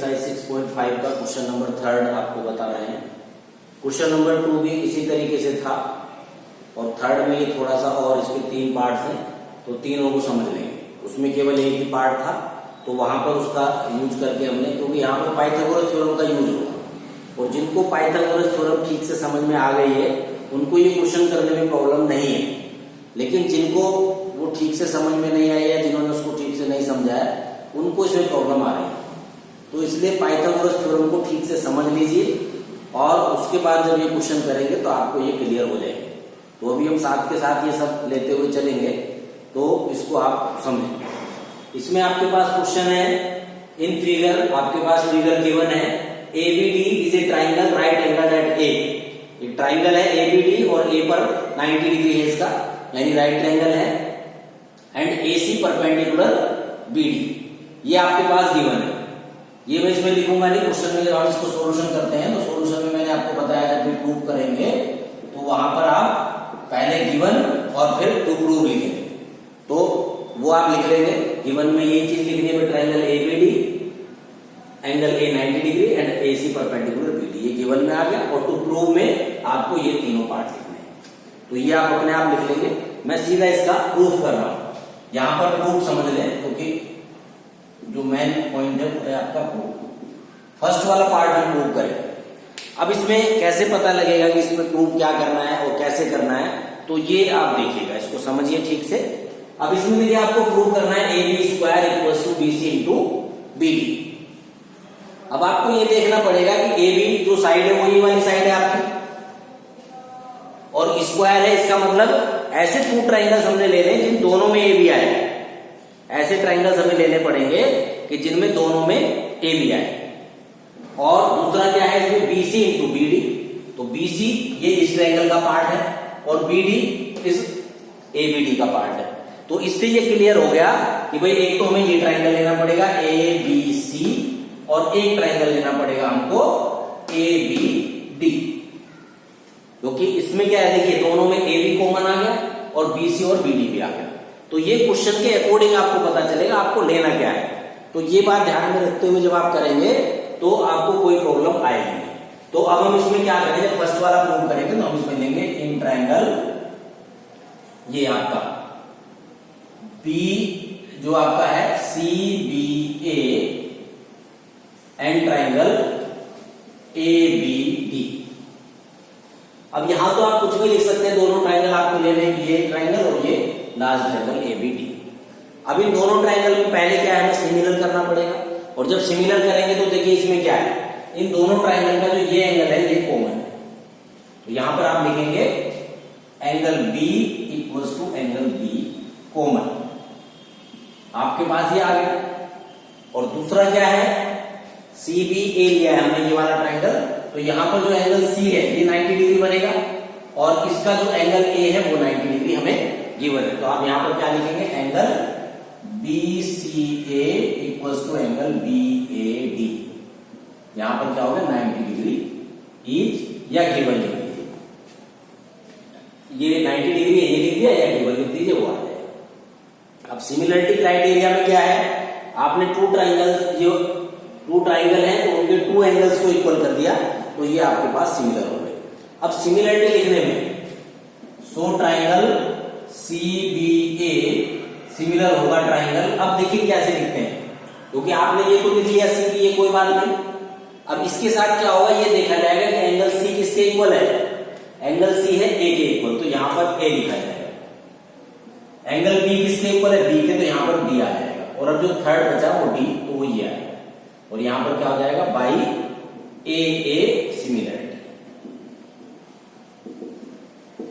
Exercise 6.5 का question number 3 आपको बता रहे हैं। क्वेश्चन नंबर 2 भी इसी तरीके से था और थर्ड में ये थोड़ा सा और इसके 3 पार्ट्स हैं, तो तीनों को समझ लेंगे। उसमें केवल एक ही पार्ट था तो वहां पर उसका यूज करके हमने, क्योंकि यहाँ पर पाइथागोरस थ्योरम का यूज होगा और जिनको पाइथागोरस थ्योरम ठीक से समझ में आ गई है उनको ये क्वेश्चन करने में प्रॉब्लम नहीं है, लेकिन जिनको वो ठीक से समझ में नहीं आई है, जिन्होंने उसको ठीक से नहीं समझा है, उनको इसमें प्रॉब्लम आ रही है। तो इसलिए पाइथागोरस थ्योरम को ठीक से समझ लीजिए और उसके बाद जब ये क्वेश्चन करेंगे तो आपको ये क्लियर हो जाएंगे। तो अभी हम साथ के साथ ये सब लेते हुए चलेंगे तो इसको आप समझें। इसमें आपके पास क्वेश्चन है, इन फिगर आपके पास फिगर गिवन है, ABD is a triangle right angle at A। एक ट्राइंगल है ABD और A पर 90 डिग्री है इसका, यानी राइट ट्राइंगल है, एंड AC परपेंडिकुलर BD, ये आपके पास गिवन है। ये मैं इसमें लिखूंगा नहीं, क्वेश्चन में जब हम इसको सॉल्यूशन करते हैं तो सॉल्यूशन में मैंने आपको बताया जब भी प्रूव करेंगे तो वहां पर आप पहले गिवन और फिर टू प्रूव लिखेंगे, तो वो आप लिख लेंगे। गिवन में ये चीज लिखने में triangle ABD, angle A 90 degree and AC perpendicular BD, ये गिवन में आ गया। और टू प्रूव में आपको ये तीनों पार्ट लिखने हैं, तो ये आप अपने आप लिख लेंगे। मैं सीधा इसका प्रूफ कर रहा हूं, यहां पर प्रूफ समझ लें क्योंकि जो मेन पॉइंट है वो है आपका प्रूफ। फर्स्ट वाला पार्ट हम प्रूव करेंगे। अब इसमें कैसे पता लगेगा कि इसमें प्रूव क्या करना है और कैसे करना है, तो ये आप देखिएगा, इसको समझिए ठीक से। अब इसमें देखिए आपको प्रूव करना है AB square equals to BC into BD। अब आपको ये देखना पड़ेगा कि AB जो साइड है वो ये वाली साइड है आपकी, और स्क्वायर है, इसका मतलब ऐसे 2 ट्राइंगल्स हमने ले लें जिन दोनों में AB आए। ऐसे ट्राइंगल्स हमें लेने पड़ेंगे कि जिनमें दोनों में AB आए। और दूसरा क्या है इसमें BC इंटू BD, तो BC ये इस ट्राइंगल का पार्ट है और BD इस ABD का पार्ट है। तो इससे ये क्लियर हो गया कि भाई एक तो हमें ये ट्राइंगल लेना पड़ेगा ABC और एक ट्राइंगल लेना पड़ेगा हमको ABD, क्योंकि इसमें क्या है देखिए दोनों में AB कॉमन आ गया और BC और BD भी आ गया। तो ये क्वेश्चन के अकॉर्डिंग आपको पता चलेगा आपको लेना क्या है। तो ये बात ध्यान में रखते हुए जब आप करेंगे तो आपको कोई प्रॉब्लम आएगी नहीं। तो अब हम इसमें क्या करेंगे, फर्स्ट वाला प्रूव करेंगे तो हम इसमें लेंगे इन ट्राइंगल, ये आपका B जो आपका है CBA एंड ट्राइंगल ABD। अब यहां तो आप कुछ भी लिख सकते हैं, दोनों ट्राइंगल आपको लेने हैं, ये ट्राइंगल और ये लास्ट ट्राइंगल ABD। अब इन दोनों ट्राइंगल में पहले क्या है, हमें सिमिलर करना पड़ेगा, और जब सिमिलर करेंगे तो देखिए इसमें क्या है, इन दोनों ट्राइंगल का जो ये एंगल है ये कॉमन है। तो यहां पर आप लिखेंगे angle B equals to angle B common, आपके पास ये आ गया। और दूसरा क्या है, CBA लिया है हमने ये वाला ट्राइंगल, तो यहां पर जो एंगल C है ये 90 डिग्री बनेगा और इसका जो एंगल A है वो 90 डिग्री हमें गिवन है। तो आप यहां पर क्या लिखेंगे, angle BCA equals to angle BAD। यहां पर क्या होगा 90 डिग्री ईच, या गिवन लिख दीजिए, ये 90 डिग्री ये लिख दिया या गिवन लिख दीजिए, वो आ जाएगा। अब सिमिलरिटी क्राइटेरिया में क्या है, आपने 2 ट्राइंगल्स, जो 2 ट्राइंगल हैं तो उनके 2 एंगल्स को इक्वल कर दिया, तो ये आपके पास सिमिलर हो गए। अब सिमिलरिटी लिखने में सो ट्राइंगल CBA सिमिलर होगा ट्राइंगल, अब देखिए कैसे लिखते हैं, क्योंकि आपने ये तो लिख लिया CBA, कोई बात नहीं। अब इसके साथ क्या होगा ये देखा जाएगा कि एंगल C किसके इक्वल है, एंगल C है A के इक्वल, तो यहां पर A लिखा जाएगा। एंगल B किसके इक्वल है, B के, तो यहां पर B आ जाएगा। और अब जो थर्ड बचा वो D, तो वो ये आएगा, और यहां पर क्या हो जाएगा बाई AA सिमिलरिटी।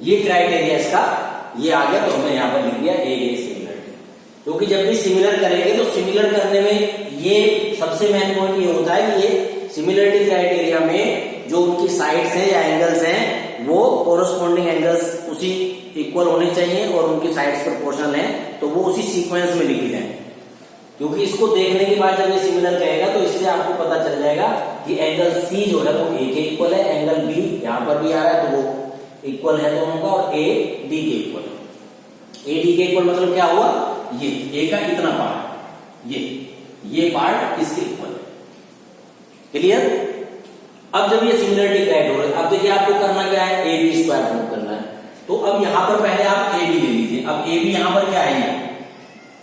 ये क्राइटेरिया इसका ये आ गया, तो हमने यहां पर लिख दिया AA सिमिलरिटी, क्योंकि जब भी सिमिलर करेंगे तो सिमिलर करने में ये सबसे मेन पॉइंट ये होता है कि ये सिमिलरिटी क्राइटेरिया में जो उनकी साइड्स हैं या एंगल्स हैं वो कोरोस्पोंडिंग एंगल्स उसी इक्वल होने चाहिए और उनकी साइड्स प्रोपोर्शनल हैं, तो वो उसी सीक्वेंस में लिखी जाए। क्योंकि इसको देखने के बाद जब ये सिमिलर कहेगा तो इससे आपको पता चल जाएगा कि एंगल C जो है वो A के इक्वल है, एंगल B यहां पर भी आ रहा है तो वो इक्वल है दोनों का, और AD के इक्वल है। AD के इक्वल मतलब क्या हुआ, ये A का इतना पार्ट, ये पार्ट इसके इक्वल है। क्लियर? अब जब ये सिमिलरिटी क्रिएट हो रही है, अब देखिए आपको करना क्या है, ए बी स्क्वायर प्रूव करना है। तो अब यहां पर पहले आप ए बी ले लीजिए। अब ए बी यहां पर क्या है,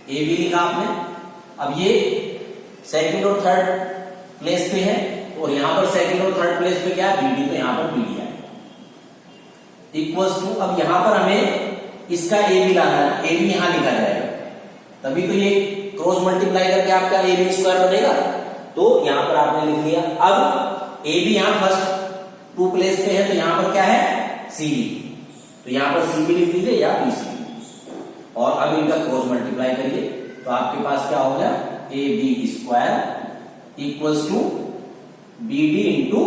ए बी लिखा आपने। अब ये सेकंड और थर्ड प्लेस पे है, और यहां पर सेकंड और थर्ड प्लेस पे क्या है, बी डी, तो यहां पर बी डी आएगा इक्वल्स टू। अब यहां पर हमें इसका ए बी लाना है, ए बी यहां लिखा जाएगा, तभी तो ये क्रॉस मल्टीप्लाई करके आपका ए बी स्क्वायर बनेगा। तो यहां पर आपने लिख लिया। अब ए बी यहां फर्स्ट टू प्लेस पे है, तो यहां पर क्या है, सी बी, तो यहां पर सी बी लिख दीजिए या बी सी बी, और अब इनका क्रॉस मल्टीप्लाई करिए, तो आपके पास क्या हो गया, A B square equals to B D into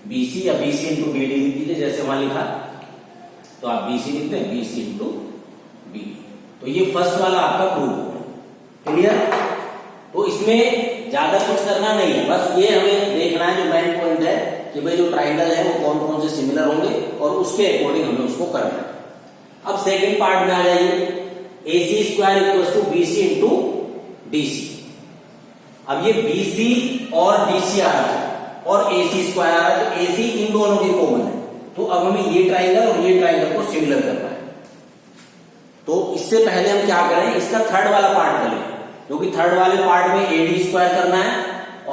B C, या B C into B D लिख दीजिए जैसे वहां लिखा, तो आप बी सी लिखते हैं, B C into B D. तो ये फर्स्ट वाला आपका प्रूव हो गया। क्लियर? तो इसमें ज्यादा कुछ करना नहीं है, बस ये हमें देखना है, जो मेन पॉइंट है कि भाई जो ट्राइंगल है वो कौन कौन से सिमिलर होंगे, और उसके अकॉर्डिंग हमें उसको करना है। अब सेकेंड पार्ट में आ जाइए, A C square equal to B C into D C. अब ये बी सी और डी सी आ रहा है, और ए सी स्क्वायर आ रहा है, तो ए सी इन दोनों की कॉमन है। तो अब हमें ये ट्राइंगल और ये ट्राइंगल को सिमिलर करना है। तो इससे पहले हम क्या करें, इसका थर्ड वाला पार्ट करें, क्योंकि थर्ड वाले पार्ट में ए डी स्क्वायर करना है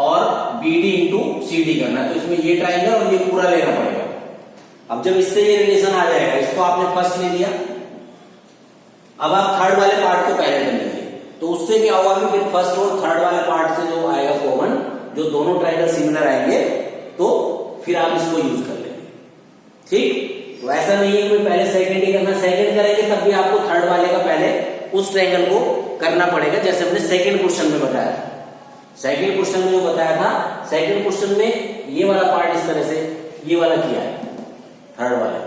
और B D into C D करना है, तो इसमें ये ट्राइंगल और ये पूरा लेना पड़ेगा। अब जब इससे ये रिलेशन आ जाएगा, इसको आपने फर्स्ट ले लिया, अब आप थर्ड वाले पार्ट को पहले कर लीजिए, तो उससे क्या होगा कि फिर फर्स्ट और थर्ड वाले पार्ट से जो आएगा कॉमन, जो दोनों ट्राइंगल सिमिलर आएंगे, तो फिर आप इसको यूज कर लेंगे। ठीक? तो ऐसा नहीं है कि पहले सेकंड ही करना, सेकंड करेंगे तब भी आपको थर्ड वाले का पहले उस ट्रायंगल को करना पड़ेगा, जैसे हमने सेकंड क्वेश्चन में बताया था। सेकंड क्वेश्चन में जो बताया था, सेकंड क्वेश्चन में ये वाला पार्ट इस तरह से, ये वाला किया है थर्ड वाले,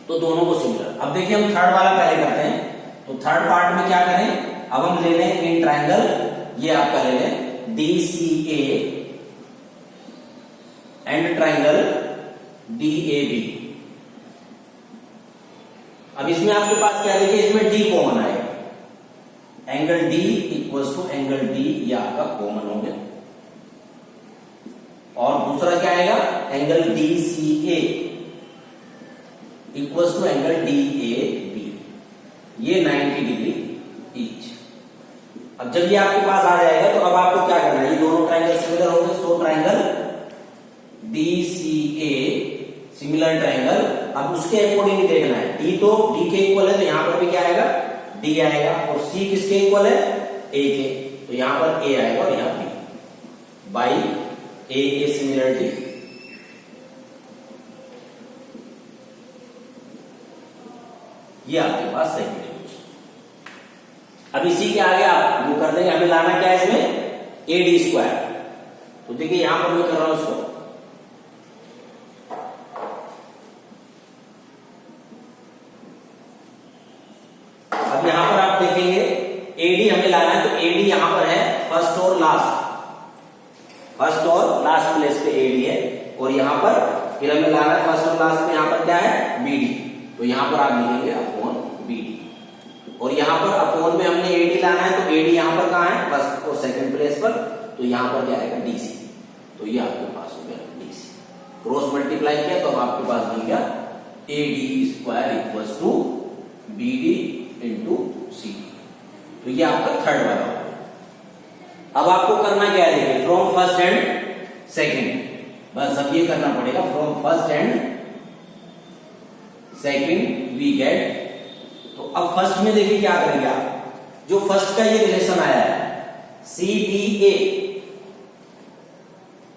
तो दोनों को सिमिलर। अब देखिए हम थर्ड वाला पहले करते हैं। तो थर्ड पार्ट में क्या करें, अब हम ले लें इन ट्रायंगल, ये आपका ले लें D C A and triangle D A B. अब इसमें आपके पास क्या देखिए, इसमें डी कॉमन आएगा, angle D equals to angle D, ये आपका कॉमन हो गया। और दूसरा क्या आएगा, angle D C A equals to angle D A B, ये 90 डिग्री ईच। अब जब ये आपके पास आ जाएगा, तो अब आपको क्या करना है, ये दोनों ट्रायंगल सिमिलर होंगे, तो triangle D C a similar triangle, अब उसके अकॉर्डिंग ही देखना है। डी तो डी के इक्वल है, तो यहां पर भी क्या आएगा, डी आएगा, और सी किसके इक्वल है, ए के, तो यहां पर ए आएगा और यहां बी, बाई ए सिमिलरिटी। ये आपके पास सेकंड इक्वेशन। अब इसी के आगे आप वो कर देंगे, हमें लाना क्या है इसमें, ए डी स्क्वायर। तो देखिए यहां पर मैं कर रहा हूं इसको, यहां पर आप देखेंगे एडी हमें लाना है, तो एडी यहां पर है फर्स्ट और लास्ट प्लेस पे एडी है, और यहां पर फिर हमें लाना है फर्स्ट और लास्ट में, यहां पर क्या है, बीडी, तो यहां पर आप लिखेंगे अपॉन बीडी, और यहां पर अपॉन में हमने एडी लाना है, तो एडी यहां पर कहां है, फर्स्ट और सेकंड प्लेस पर, तो यहां पर क्या आएगा, डीसी, तो ये आपके पास हो गया डीसी। क्रॉस मल्टीप्लाई किया तो आपके पास बन गया A D square equals to B D into C, तो ये आपका थर्ड वाला हो गया। अब आपको करना क्या है, देखिए फ्रॉम फर्स्ट एंड सेकंड, बस अब ये करना पड़ेगा, from first and second we get. तो अब फर्स्ट में देखिए क्या करेंगे आप, जो फर्स्ट का ये रिलेशन आया है सी बी ए,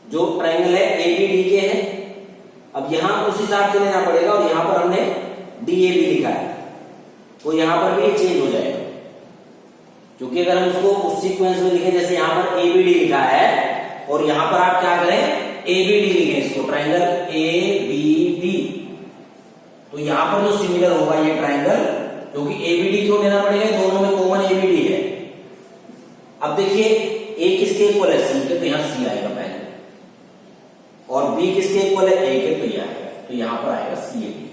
जो ट्रायंगल है ए बी डी के है, अब यहां उस हिसाब से लेना पड़ेगा, और यहां पर हमने डी ए बी लिखा है, तो यहां पर भी ये चेंज हो जाएगा, क्योंकि अगर हम उसको उस सीक्वेंस में लिखें, जैसे यहां पर ए बी डी लिखा है, और यहां पर आप क्या करें, ए बी डी लिखें इसको, ट्रायंगल ए बी डी, तो यहां पर जो सिमिलर होगा ये ट्रायंगल, क्योंकि ए बी डी क्यों लेना पड़ेगा, दोनों में कॉमन ए बी डी है। अब देखिए ए किसके इक्वल है, सी के, तो यहां सी आएगा पहले, और बी किसके इक्वल है, ए के, तो ये आएगा, तो यहां पर आएगा सी ए बी,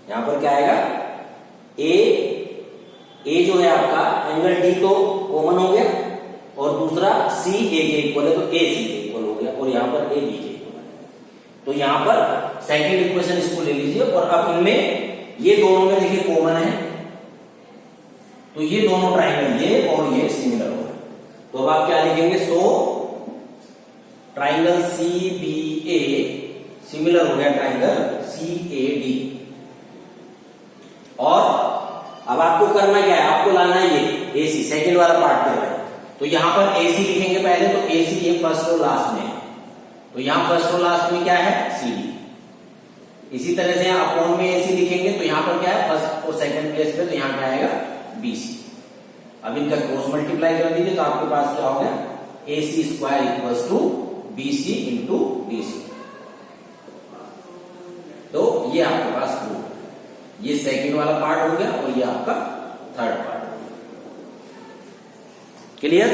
यहां पर क्या आएगा, ए जो है आपका एंगल डी तो कॉमन हो गया, और दूसरा सी ए के इक्वल है, तो ए सी के इक्वल हो गया, और यहाँ पर ए बी के इक्वल है। तो यहाँ पर सेकंड इक्वेशन इसको ले लीजिए और अब इनमें ये दोनों में देखिए कॉमन है, तो ये दोनों ट्राइंगल ये और ये सिमिलर हो गए। तो अब आप क्या लिखेंगे, so triangle C B a similar हो गया ट्राइंगल सी ए डी। और अब आपको करना क्या है, आपको लाना है ये एसी, सेकंड वाला पार्ट कर रहे हैं। तो यहां पर एसी लिखेंगे पहले, तो एसी ये फर्स्ट और लास्ट में है, तो यहां फर्स्ट और लास्ट में क्या है, सी डी। इसी तरह से यहां अपॉन में एसी लिखेंगे, तो यहां पर क्या है, फर्स्ट और सेकंड प्लेस पे, तो यहां क्या आएगा, बीसी। अब इनका क्रॉस मल्टीप्लाई कर दीजिए, तो आपके पास क्या हो गया, AC square equals to BC into DC. तो ये आपके पास प्रूफ, ये सेकंड वाला पार्ट हो गया और ये आपका थर्ड पार्ट हो गया। क्लियर?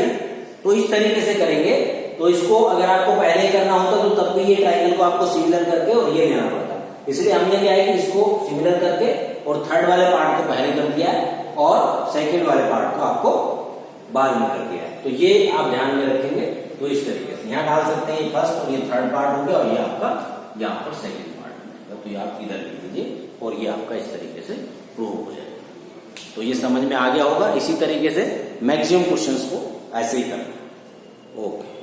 तो इस तरीके से करेंगे। तो इसको अगर आपको पहले करना होता तो तब भी ये ट्राइंगल को आपको सिमिलर करके और ये लेना पड़ता, इसलिए हमने क्या है कि इसको सिमिलर करके और थर्ड वाले पार्ट को पहले कर दिया है और सेकंड वाले पार्ट को आपको बाद में कर दिया है। तो ये आप ध्यान में रखेंगे। तो इस तरीके से यहां डाल सकते हैं, ये फर्स्ट और ये थर्ड पार्ट हो गया और ये आपका यहाँ पर सेकंड पार्ट है। तो ये आप इधर लिख दीजिए और ये आपका इस तरीके से प्रूव हो जाएगा। तो ये समझ में आ गया होगा। इसी तरीके से मैक्सिमम क्वेश्चंस को ऐसे ही करना। ओके।